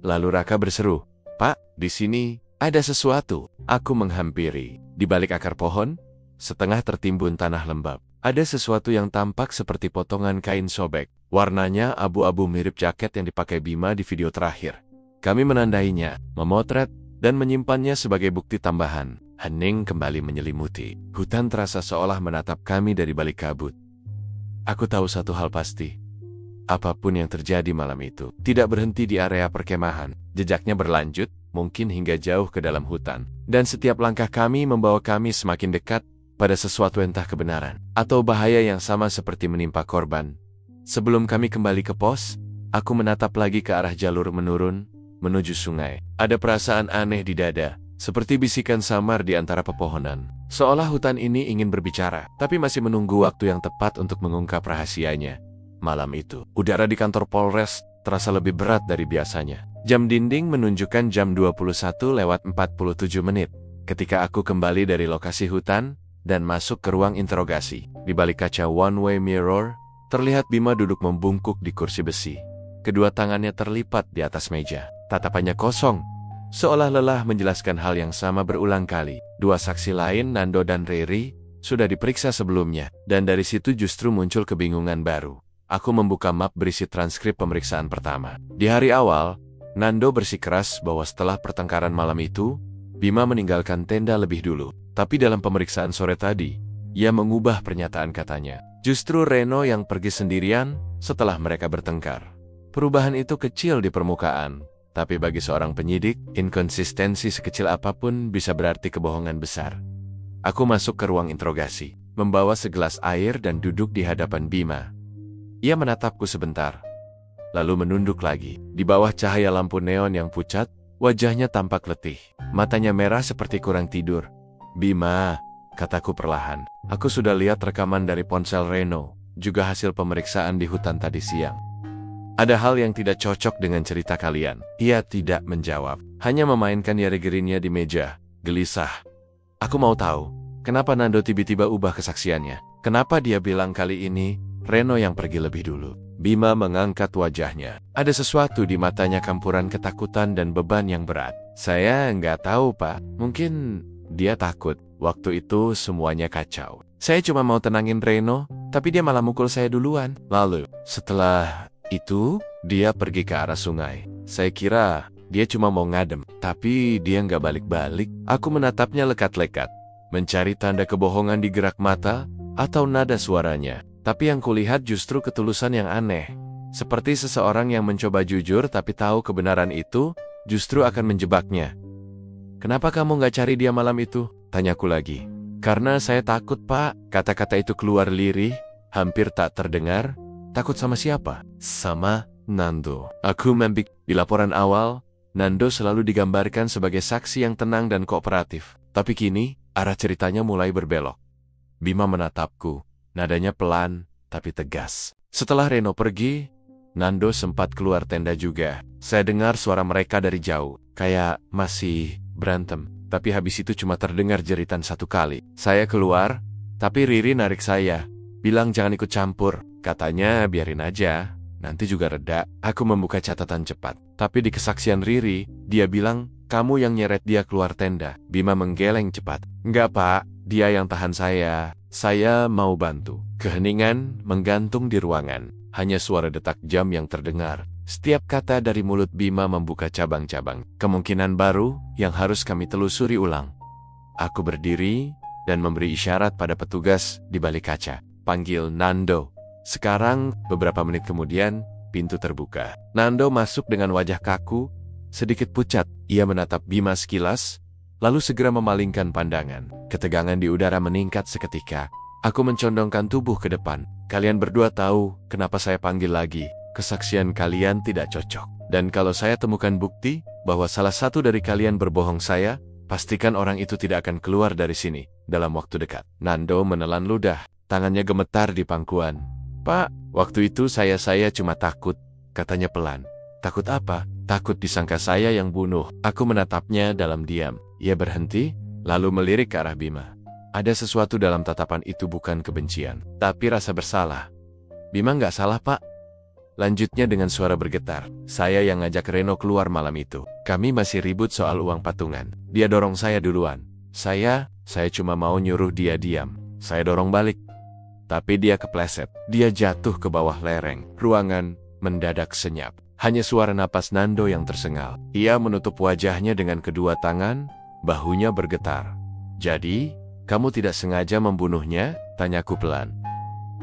[SPEAKER 1] Lalu Raka berseru, "Pak, di sini ada sesuatu." Aku menghampiri. Di balik akar pohon, setengah tertimbun tanah lembab, ada sesuatu yang tampak seperti potongan kain sobek. Warnanya abu-abu mirip jaket yang dipakai Bima di video terakhir. Kami menandainya, memotret, dan menyimpannya sebagai bukti tambahan. Hening kembali menyelimuti. Hutan terasa seolah menatap kami dari balik kabut. Aku tahu satu hal pasti. Apapun yang terjadi malam itu tidak berhenti di area perkemahan. Jejaknya berlanjut, mungkin hingga jauh ke dalam hutan. Dan setiap langkah kami membawa kami semakin dekat pada sesuatu, entah kebenaran atau bahaya yang sama seperti menimpa korban. Sebelum kami kembali ke pos, aku menatap lagi ke arah jalur menurun menuju sungai. Ada perasaan aneh di dada, seperti bisikan samar di antara pepohonan. Seolah hutan ini ingin berbicara, tapi masih menunggu waktu yang tepat untuk mengungkap rahasianya. Malam itu, udara di kantor Polres terasa lebih berat dari biasanya. Jam dinding menunjukkan jam 21:47 ketika aku kembali dari lokasi hutan dan masuk ke ruang interogasi. Di balik kaca one-way mirror, terlihat Bima duduk membungkuk di kursi besi. Kedua tangannya terlipat di atas meja. Tatapannya kosong, seolah lelah menjelaskan hal yang sama berulang kali. Dua saksi lain, Nando dan Riri, sudah diperiksa sebelumnya, dan dari situ justru muncul kebingungan baru. Aku membuka map berisi transkrip pemeriksaan pertama. Di hari awal, Nando bersikeras bahwa setelah pertengkaran malam itu, Bima meninggalkan tenda lebih dulu. Tapi dalam pemeriksaan sore tadi, ia mengubah pernyataan katanya. Justru Reno yang pergi sendirian setelah mereka bertengkar. Perubahan itu kecil di permukaan, tapi bagi seorang penyidik, inkonsistensi sekecil apapun bisa berarti kebohongan besar. Aku masuk ke ruang interogasi, membawa segelas air dan duduk di hadapan Bima. Ia menatapku sebentar, lalu menunduk lagi. Di bawah cahaya lampu neon yang pucat, wajahnya tampak letih. Matanya merah seperti kurang tidur. Bima, kataku perlahan, aku sudah lihat rekaman dari ponsel Reno, juga hasil pemeriksaan di hutan tadi siang. Ada hal yang tidak cocok dengan cerita kalian. Ia tidak menjawab, hanya memainkan jari-jarinya di meja, gelisah. Aku mau tahu, kenapa Nando tiba-tiba ubah kesaksiannya? Kenapa dia bilang kali ini Reno yang pergi lebih dulu? Bima mengangkat wajahnya. Ada sesuatu di matanya, campuran ketakutan dan beban yang berat. Saya nggak tahu, Pak. Mungkin dia takut. Waktu itu semuanya kacau. Saya cuma mau tenangin Reno, tapi dia malah mukul saya duluan. Lalu, setelah itu, dia pergi ke arah sungai. Saya kira dia cuma mau ngadem, tapi dia nggak balik-balik. Aku menatapnya lekat-lekat, mencari tanda kebohongan di gerak mata atau nada suaranya. Tapi yang kulihat justru ketulusan yang aneh. Seperti seseorang yang mencoba jujur tapi tahu kebenaran itu justru akan menjebaknya. Kenapa kamu nggak cari dia malam itu? Tanyaku lagi. Karena saya takut, Pak. Kata-kata itu keluar lirih, hampir tak terdengar. Takut sama siapa? Sama Nando. Aku membik. Di laporan awal, Nando selalu digambarkan sebagai saksi yang tenang dan kooperatif. Tapi kini, arah ceritanya mulai berbelok. Bima menatapku. Nadanya pelan, tapi tegas. Setelah Reno pergi, Nando sempat keluar tenda juga. Saya dengar suara mereka dari jauh. Kayak masih berantem. Tapi habis itu cuma terdengar jeritan satu kali. Saya keluar, tapi Riri narik saya. Bilang jangan ikut campur. Katanya biarin aja, nanti juga reda. Aku membuka catatan cepat. Tapi di kesaksian Riri, dia bilang, kamu yang nyeret dia keluar tenda. Bima menggeleng cepat. Enggak, Pak, dia yang tahan saya. Saya mau bantu. Keheningan menggantung di ruangan. Hanya suara detak jam yang terdengar. Setiap kata dari mulut Bima membuka cabang-cabang. Kemungkinan baru yang harus kami telusuri ulang. Aku berdiri dan memberi isyarat pada petugas di balik kaca. Panggil Nando. Sekarang, beberapa menit kemudian, pintu terbuka. Nando masuk dengan wajah kaku, sedikit pucat. Ia menatap Bima sekilas, lalu segera memalingkan pandangan. Ketegangan di udara meningkat seketika. Aku mencondongkan tubuh ke depan. Kalian berdua tahu kenapa saya panggil lagi. Kesaksian kalian tidak cocok. Dan kalau saya temukan bukti bahwa salah satu dari kalian berbohong saya, pastikan orang itu tidak akan keluar dari sini dalam waktu dekat. Nando menelan ludah. Tangannya gemetar di pangkuan. Pak, waktu itu saya cuma takut, katanya pelan. Takut apa? Takut disangka saya yang bunuh. Aku menatapnya dalam diam. Ia berhenti, lalu melirik ke arah Bima. Ada sesuatu dalam tatapan itu, bukan kebencian, tapi rasa bersalah. Bima nggak salah, Pak. Lanjutnya dengan suara bergetar. Saya yang ngajak Reno keluar malam itu. Kami masih ribut soal uang patungan. Dia dorong saya duluan. Saya cuma mau nyuruh dia diam. Saya dorong balik. Tapi dia kepleset. Dia jatuh ke bawah lereng. Ruangan mendadak senyap. Hanya suara napas Nando yang tersengal. Ia menutup wajahnya dengan kedua tangan, bahunya bergetar. Jadi, kamu tidak sengaja membunuhnya? Tanyaku pelan.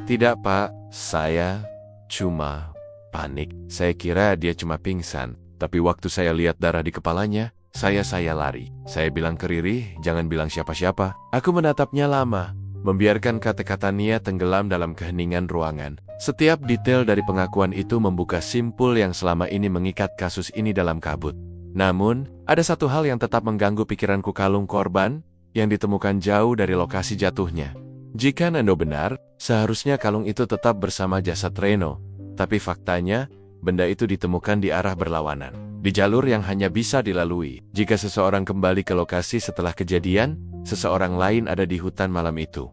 [SPEAKER 1] Tidak, Pak. Saya cuma panik. Saya kira dia cuma pingsan. Tapi waktu saya lihat darah di kepalanya, saya lari. Saya bilang ke Riri, jangan bilang siapa-siapa. Aku menatapnya lama, membiarkan kata-kata Nia tenggelam dalam keheningan ruangan. Setiap detail dari pengakuan itu membuka simpul yang selama ini mengikat kasus ini dalam kabut. Namun, ada satu hal yang tetap mengganggu pikiranku, kalung korban yang ditemukan jauh dari lokasi jatuhnya. Jika Nando benar, seharusnya kalung itu tetap bersama jasad Reno. Tapi faktanya, benda itu ditemukan di arah berlawanan. Di jalur yang hanya bisa dilalui. Jika seseorang kembali ke lokasi setelah kejadian, seseorang lain ada di hutan malam itu.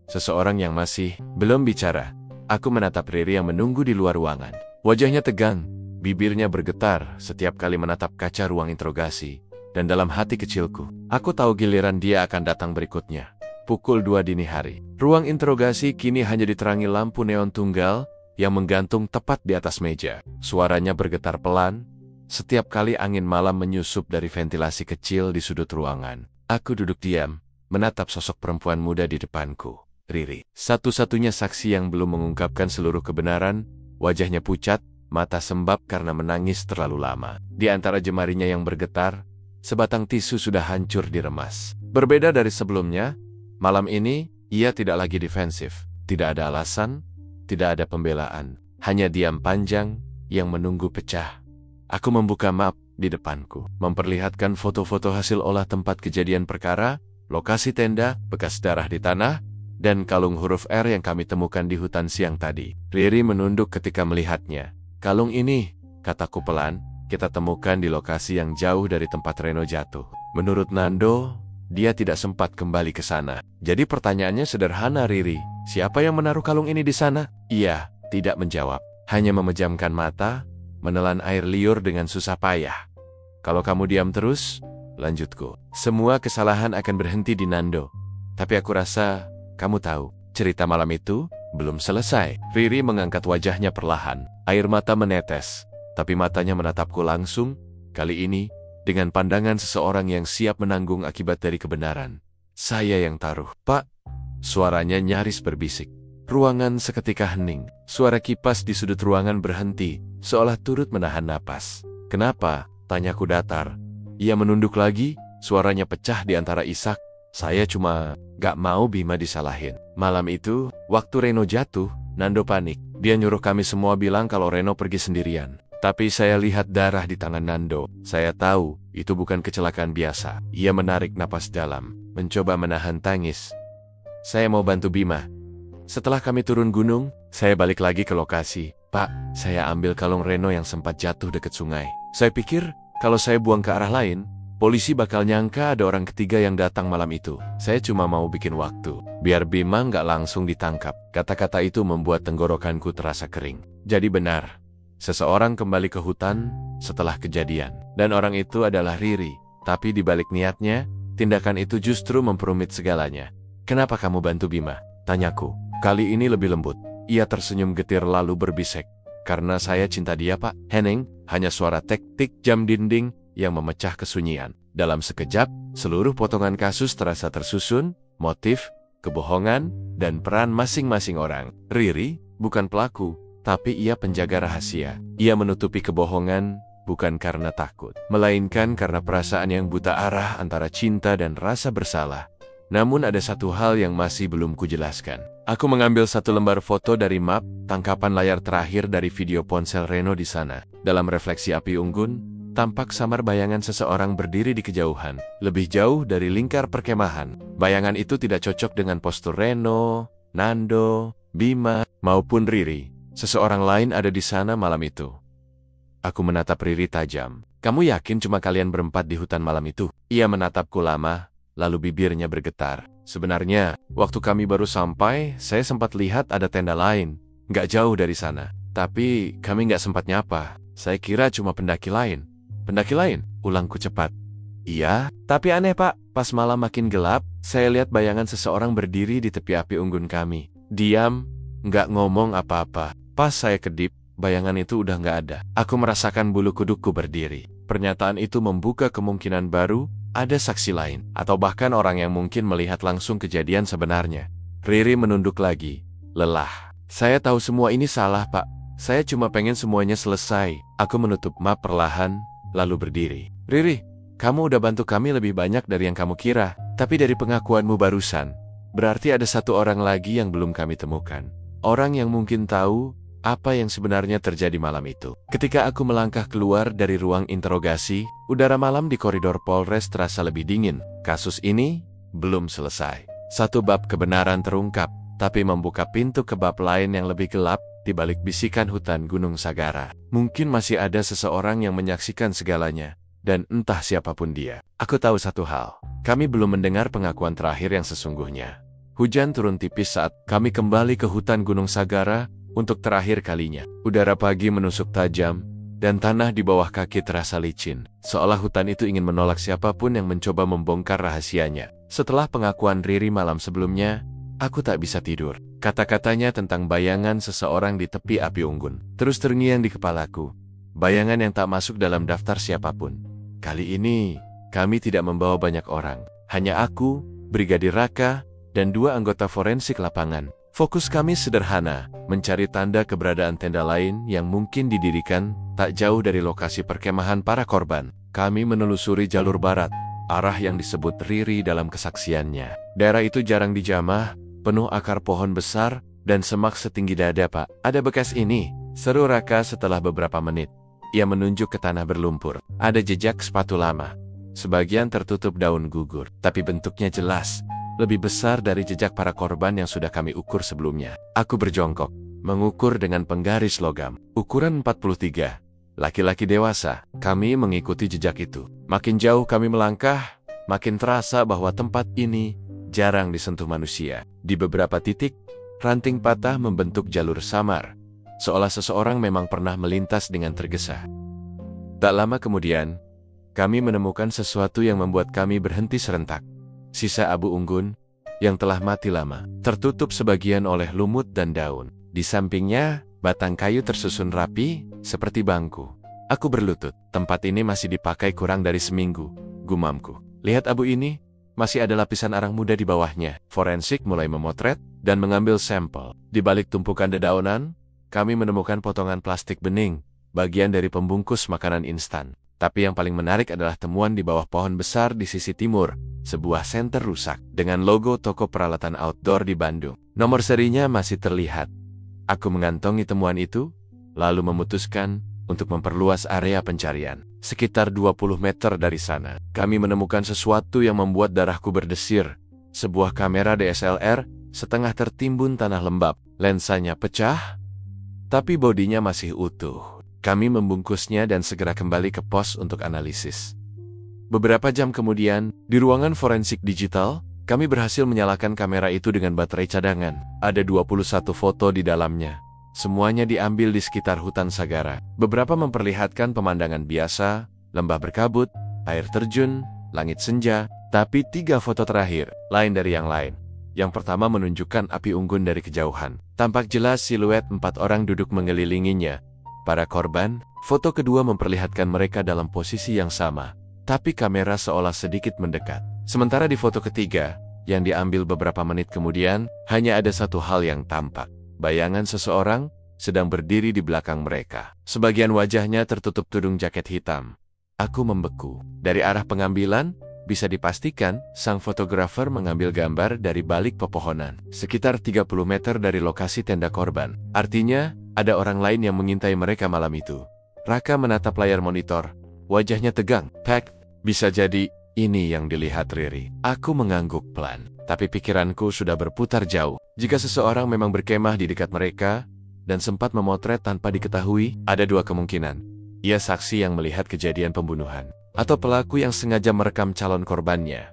[SPEAKER 1] Seseorang yang masih belum bicara. Aku menatap Riri yang menunggu di luar ruangan. Wajahnya tegang, bibirnya bergetar setiap kali menatap kaca ruang interogasi. Dan dalam hati kecilku, aku tahu giliran dia akan datang berikutnya. Pukul 2 dini hari. Ruang interogasi kini hanya diterangi lampu neon tunggal yang menggantung tepat di atas meja. Suaranya bergetar pelan setiap kali angin malam menyusup dari ventilasi kecil di sudut ruangan. Aku duduk diam, menatap sosok perempuan muda di depanku, Riri. Satu-satunya saksi yang belum mengungkapkan seluruh kebenaran, wajahnya pucat, mata sembab karena menangis terlalu lama. Di antara jemarinya yang bergetar, sebatang tisu sudah hancur diremas. Berbeda dari sebelumnya, malam ini ia tidak lagi defensif. Tidak ada alasan, tidak ada pembelaan. Hanya diam panjang yang menunggu pecah. Aku membuka map di depanku, memperlihatkan foto-foto hasil olah tempat kejadian perkara, lokasi tenda, bekas darah di tanah, dan kalung huruf R yang kami temukan di hutan siang tadi. Riri menunduk ketika melihatnya. Kalung ini, kataku pelan, kita temukan di lokasi yang jauh dari tempat Reno jatuh. Menurut Nando, dia tidak sempat kembali ke sana. Jadi pertanyaannya sederhana, Riri. Siapa yang menaruh kalung ini di sana? Ia tidak menjawab. Hanya memejamkan mata, menelan air liur dengan susah payah. Kalau kamu diam terus, lanjutku, semua kesalahan akan berhenti di Nando. Tapi aku rasa, kamu tahu, cerita malam itu belum selesai. Riri mengangkat wajahnya perlahan. Air mata menetes, tapi matanya menatapku langsung, kali ini, dengan pandangan seseorang yang siap menanggung akibat dari kebenaran. Saya yang taruh. Pak, suaranya nyaris berbisik. Ruangan seketika hening. Suara kipas di sudut ruangan berhenti, seolah turut menahan napas. Kenapa? Tanyaku datar. Ia menunduk lagi, suaranya pecah di antara isak. Saya cuma gak mau Bima disalahin. Malam itu, waktu Reno jatuh, Nando panik. Dia nyuruh kami semua bilang kalau Reno pergi sendirian. Tapi saya lihat darah di tangan Nando. Saya tahu itu bukan kecelakaan biasa. Ia menarik napas dalam, mencoba menahan tangis. Saya mau bantu Bima. Setelah kami turun gunung, saya balik lagi ke lokasi. Pak, saya ambil kalung Reno yang sempat jatuh dekat sungai. Saya pikir kalau saya buang ke arah lain, polisi bakal nyangka ada orang ketiga yang datang malam itu. Saya cuma mau bikin waktu, biar Bima nggak langsung ditangkap. Kata-kata itu membuat tenggorokanku terasa kering. Jadi benar. Seseorang kembali ke hutan setelah kejadian. Dan orang itu adalah Riri. Tapi di balik niatnya, tindakan itu justru memperumit segalanya. Kenapa kamu bantu Bima? Tanyaku. Kali ini lebih lembut. Ia tersenyum getir lalu berbisik. Karena saya cinta dia, Pak. Henning, hanya suara tek-tik jam dinding yang memecah kesunyian. Dalam sekejap, seluruh potongan kasus terasa tersusun, motif, kebohongan, dan peran masing-masing orang. Riri bukan pelaku, tapi ia penjaga rahasia. Ia menutupi kebohongan bukan karena takut, melainkan karena perasaan yang buta arah antara cinta dan rasa bersalah. Namun ada satu hal yang masih belum kujelaskan. Aku mengambil satu lembar foto dari map, tangkapan layar terakhir dari video ponsel Reno di sana. Dalam refleksi api unggun, tampak samar bayangan seseorang berdiri di kejauhan, lebih jauh dari lingkar perkemahan. Bayangan itu tidak cocok dengan postur Reno, Nando, Bima, maupun Riri. Seseorang lain ada di sana malam itu. Aku menatap Riri tajam. Kamu yakin cuma kalian berempat di hutan malam itu? Ia menatapku lama, lalu bibirnya bergetar. Sebenarnya, waktu kami baru sampai, saya sempat lihat ada tenda lain, nggak jauh dari sana. Tapi kami nggak sempat nyapa. Saya kira cuma pendaki lain. Pendaki lain? Ulangku cepat. Iya, tapi aneh Pak. Pas malam makin gelap, saya lihat bayangan seseorang berdiri di tepi api unggun kami. Diam, nggak ngomong apa-apa. Pas saya kedip, bayangan itu udah nggak ada. Aku merasakan bulu kudukku berdiri. Pernyataan itu membuka kemungkinan baru, ada saksi lain, atau bahkan orang yang mungkin melihat langsung kejadian sebenarnya. Riri menunduk lagi, lelah. Saya tahu semua ini salah, Pak. Saya cuma pengen semuanya selesai. Aku menutup map perlahan, lalu berdiri. Riri, kamu udah bantu kami lebih banyak dari yang kamu kira. Tapi dari pengakuanmu barusan, berarti ada satu orang lagi yang belum kami temukan. Orang yang mungkin tahu apa yang sebenarnya terjadi malam itu. Ketika aku melangkah keluar dari ruang interogasi, udara malam di koridor Polres terasa lebih dingin. Kasus ini belum selesai. Satu bab kebenaran terungkap, tapi membuka pintu ke bab lain yang lebih gelap di balik bisikan hutan Gunung Sagara. Mungkin masih ada seseorang yang menyaksikan segalanya, dan entah siapapun dia. Aku tahu satu hal, kami belum mendengar pengakuan terakhir yang sesungguhnya. Hujan turun tipis saat kami kembali ke hutan Gunung Sagara untuk terakhir kalinya. Udara pagi menusuk tajam, dan tanah di bawah kaki terasa licin, seolah hutan itu ingin menolak siapapun yang mencoba membongkar rahasianya. Setelah pengakuan Riri malam sebelumnya, aku tak bisa tidur. Kata-katanya tentang bayangan seseorang di tepi api unggun terus terngiang di kepalaku. Bayangan yang tak masuk dalam daftar siapapun. Kali ini, kami tidak membawa banyak orang. Hanya aku, Brigadir Raka, dan 2 anggota forensik lapangan. Fokus kami sederhana, mencari tanda keberadaan tenda lain yang mungkin didirikan tak jauh dari lokasi perkemahan para korban. Kami menelusuri jalur barat, arah yang disebut Riri dalam kesaksiannya. Daerah itu jarang dijamah, penuh akar pohon besar, dan semak setinggi dada, Pak. Ada bekas ini, seru Raka setelah beberapa menit. Ia menunjuk ke tanah berlumpur. Ada jejak sepatu lama. Sebagian tertutup daun gugur, tapi bentuknya jelas. Lebih besar dari jejak para korban yang sudah kami ukur sebelumnya. Aku berjongkok, mengukur dengan penggaris logam. Ukuran 43. Laki-laki dewasa. Kami mengikuti jejak itu. Makin jauh kami melangkah, makin terasa bahwa tempat ini jarang disentuh manusia. Di beberapa titik, ranting patah membentuk jalur samar, seolah seseorang memang pernah melintas dengan tergesa. Tak lama kemudian, kami menemukan sesuatu yang membuat kami berhenti serentak. Sisa abu unggun yang telah mati lama, tertutup sebagian oleh lumut dan daun. Di sampingnya, batang kayu tersusun rapi, seperti bangku. Aku berlutut. Tempat ini masih dipakai kurang dari seminggu, gumamku. Lihat abu ini, masih ada lapisan arang muda di bawahnya. Forensik mulai memotret dan mengambil sampel. Di balik tumpukan dedaunan, kami menemukan potongan plastik bening, bagian dari pembungkus makanan instan. Tapi yang paling menarik adalah temuan di bawah pohon besar di sisi timur, sebuah senter rusak, dengan logo toko peralatan outdoor di Bandung. Nomor serinya masih terlihat. Aku mengantongi temuan itu, lalu memutuskan untuk memperluas area pencarian. Sekitar 20 meter dari sana, kami menemukan sesuatu yang membuat darahku berdesir. Sebuah kamera DSLR, setengah tertimbun tanah lembab. Lensanya pecah, tapi bodinya masih utuh. Kami membungkusnya dan segera kembali ke pos untuk analisis. Beberapa jam kemudian, di ruangan forensik digital, kami berhasil menyalakan kamera itu dengan baterai cadangan. Ada 21 foto di dalamnya. Semuanya diambil di sekitar hutan Sagara. Beberapa memperlihatkan pemandangan biasa, lembah berkabut, air terjun, langit senja. Tapi 3 foto terakhir, lain dari yang lain. Yang pertama menunjukkan api unggun dari kejauhan. Tampak jelas siluet 4 orang duduk mengelilinginya. Para korban, foto kedua memperlihatkan mereka dalam posisi yang sama, tapi kamera seolah sedikit mendekat. Sementara di foto ketiga, yang diambil beberapa menit kemudian, hanya ada satu hal yang tampak. Bayangan seseorang sedang berdiri di belakang mereka. Sebagian wajahnya tertutup tudung jaket hitam. Aku membeku. Dari arah pengambilan, bisa dipastikan sang fotografer mengambil gambar dari balik pepohonan, sekitar 30 meter dari lokasi tenda korban. Artinya, ada orang lain yang mengintai mereka malam itu. Raka menatap layar monitor. Wajahnya tegang. Pak, bisa jadi ini yang dilihat Riri. Aku mengangguk pelan, tapi pikiranku sudah berputar jauh. Jika seseorang memang berkemah di dekat mereka dan sempat memotret tanpa diketahui, ada 2 kemungkinan. Ia saksi yang melihat kejadian pembunuhan, atau pelaku yang sengaja merekam calon korbannya.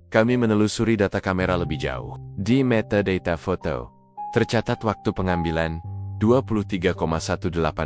[SPEAKER 1] Kami menelusuri data kamera lebih jauh. Di metadata foto, tercatat waktu pengambilan 23,18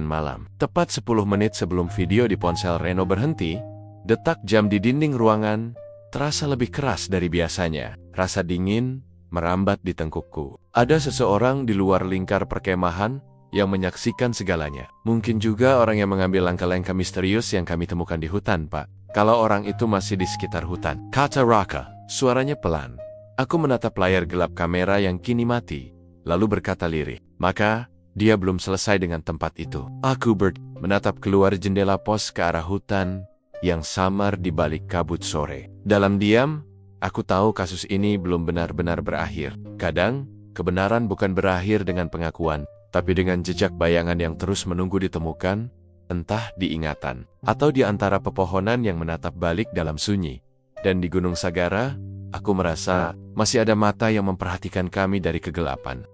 [SPEAKER 1] malam. Tepat 10 menit sebelum video di ponsel Reno berhenti, detak jam di dinding ruangan terasa lebih keras dari biasanya. Rasa dingin merambat di tengkukku. Ada seseorang di luar lingkar perkemahan yang menyaksikan segalanya. Mungkin juga orang yang mengambil langkah-langkah misterius yang kami temukan di hutan, Pak. Kalau orang itu masih di sekitar hutan, kata Raka. Suaranya pelan. Aku menatap layar gelap kamera yang kini mati, lalu berkata lirih, maka dia belum selesai dengan tempat itu. Aku menatap keluar jendela pos ke arah hutan yang samar di balik kabut sore. Dalam diam, aku tahu kasus ini belum benar-benar berakhir. Kadang, kebenaran bukan berakhir dengan pengakuan, tapi dengan jejak bayangan yang terus menunggu ditemukan, entah di ingatan, atau di antara pepohonan yang menatap balik dalam sunyi. Dan di Gunung Sagara, aku merasa masih ada mata yang memperhatikan kami dari kegelapan.